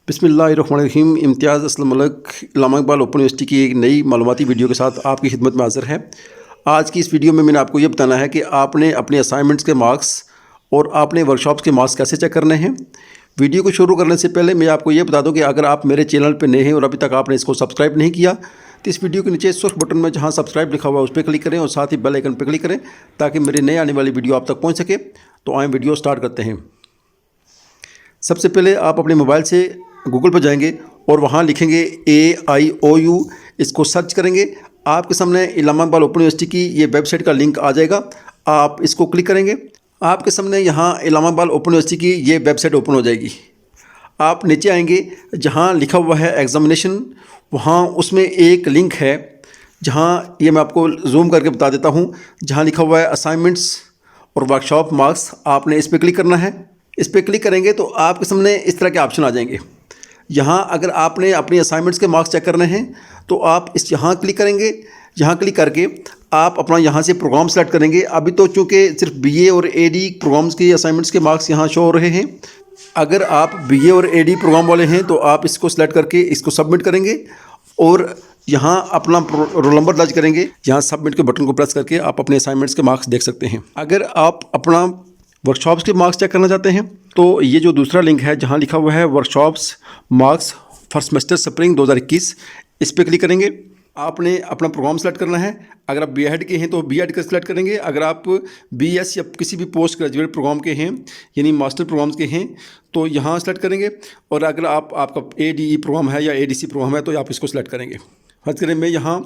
बिस्मिल्लाहिर्रहमानिर्रहीम। इम्तियाज़ असलम मलिक इलामा Iqbal open university की एक नई मालूमाती वीडियो के साथ आपकी खिदमत में हाज़िर है। आज की इस वीडियो में मैंने आपको ये बताना है कि आपने अपने असाइनमेंट्स के मार्क्स और आपने वर्कशॉप्स के मार्क्स कैसे चेक करने हैं। वीडियो को शुरू करने से पहले मैं आपको ये बता दूं कि अगर आप मेरे चैनल पर नए हैं और अभी तक आपने इसको सब्सक्राइब नहीं किया तो इस वीडियो के नीचे सुर्ख बटन में जहाँ सब्सक्राइब लिखा हुआ है उस पर क्लिक करें और साथ ही बेल आइकन पर क्लिक करें ताकि मेरी नई आने वाली वीडियो आप तक पहुँच सके। तो आए वीडियो स्टार्ट करते हैं। सबसे पहले आप अपने मोबाइल से गूगल पर जाएंगे और वहाँ लिखेंगे AIOU, इसको सर्च करेंगे। आपके सामने इलामा इकबाल ओपन यूनिवर्सिटी की ये वेबसाइट का लिंक आ जाएगा। आप इसको क्लिक करेंगे, आपके सामने यहाँ इलामा इकबाल ओपन यूनिवर्सिटी की ये वेबसाइट ओपन हो जाएगी। आप नीचे आएंगे, जहाँ लिखा हुआ है एग्जामिनेशन, वहाँ उसमें एक लिंक है जहाँ ये मैं आपको जूम करके बता देता हूँ, जहाँ लिखा हुआ है असाइनमेंट्स और वर्कशॉप मार्क्स। आपने इस पर क्लिक करना है। इस पर क्लिक करेंगे तो आपके सामने इस तरह के ऑप्शन आ जाएंगे। यहाँ अगर आपने अपनी असाइनमेंट्स के मार्क्स चेक करने हैं तो आप इस यहाँ क्लिक करेंगे। यहाँ क्लिक करके आप अपना यहाँ से प्रोग्राम सेलेक्ट करेंगे। अभी तो चूँकि सिर्फ BA और AD प्रोग्राम्स के असाइनमेंट्स के मार्क्स यहाँ शो हो रहे हैं। अगर आप BA और AD प्रोग्राम वाले हैं तो आप इसको सेलेक्ट करके इसको सबमिट करेंगे और यहाँ अपना रोल नंबर दर्ज करेंगे। यहाँ सबमिट के बटन को प्रेस करके आप अपने असाइनमेंट्स के मार्क्स देख सकते हैं। अगर आप अपना वर्कशॉप्स के मार्क्स चेक करना चाहते हैं तो ये जो दूसरा लिंक है जहाँ लिखा हुआ है workshops marks for semester spring 2021, इस पर क्लिक करेंगे। आपने अपना प्रोग्राम सेलेक्ट करना है। अगर आप BEd के हैं तो BEd का सेलेक्ट करेंगे। अगर आप BS या किसी भी पोस्ट ग्रेजुएट प्रोग्राम के हैं यानी मास्टर प्रोग्राम्स के हैं तो यहाँ सेलेक्ट करेंगे। और अगर आपका ADE प्रोग्राम है या ADC प्रोग्राम है तो आप इसको सेलेक्ट करेंगे। फर्ज करें मैं यहाँ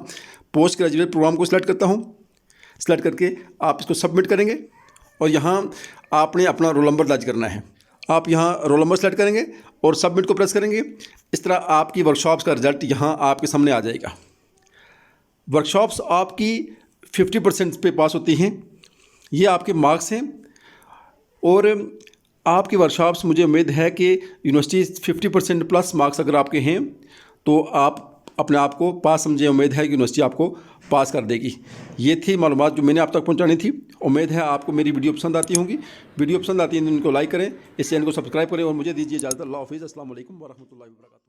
पोस्ट ग्रेजुएट प्रोग्राम को सिलेक्ट करता हूँ। सेलेक्ट करके आप इसको सबमिट करेंगे और यहाँ आपने अपना रोल नंबर दर्ज करना है। आप यहाँ रोल नंबर सेलेक्ट करेंगे और सबमिट को प्रेस करेंगे। इस तरह आपकी वर्कशॉप्स का रिज़ल्ट यहाँ आपके सामने आ जाएगा। वर्कशॉप्स आपकी 50% पे पास होती हैं, ये आपके मार्क्स हैं। और आपकी वर्कशॉप्स मुझे उम्मीद है कि यूनिवर्सिटी 50% प्लस मार्क्स अगर आपके हैं तो आप अपने आप को पास समझे। उम्मीद है कि यूनिवर्सिटी आपको पास कर देगी। ये थी मालूमात जो मैंने आप तक पहुंचानी थी। उम्मीद है आपको मेरी वीडियो पसंद आती होंगी। वीडियो पसंद आती है तो इनको लाइक करें, इस चैनल को सब्सक्राइब करें और मुझे दीजिए इजाज़त। अल्लाह हाफिज़। अस्सलाम वालेकुम व रहमतुल्लाहि व बरकातहू।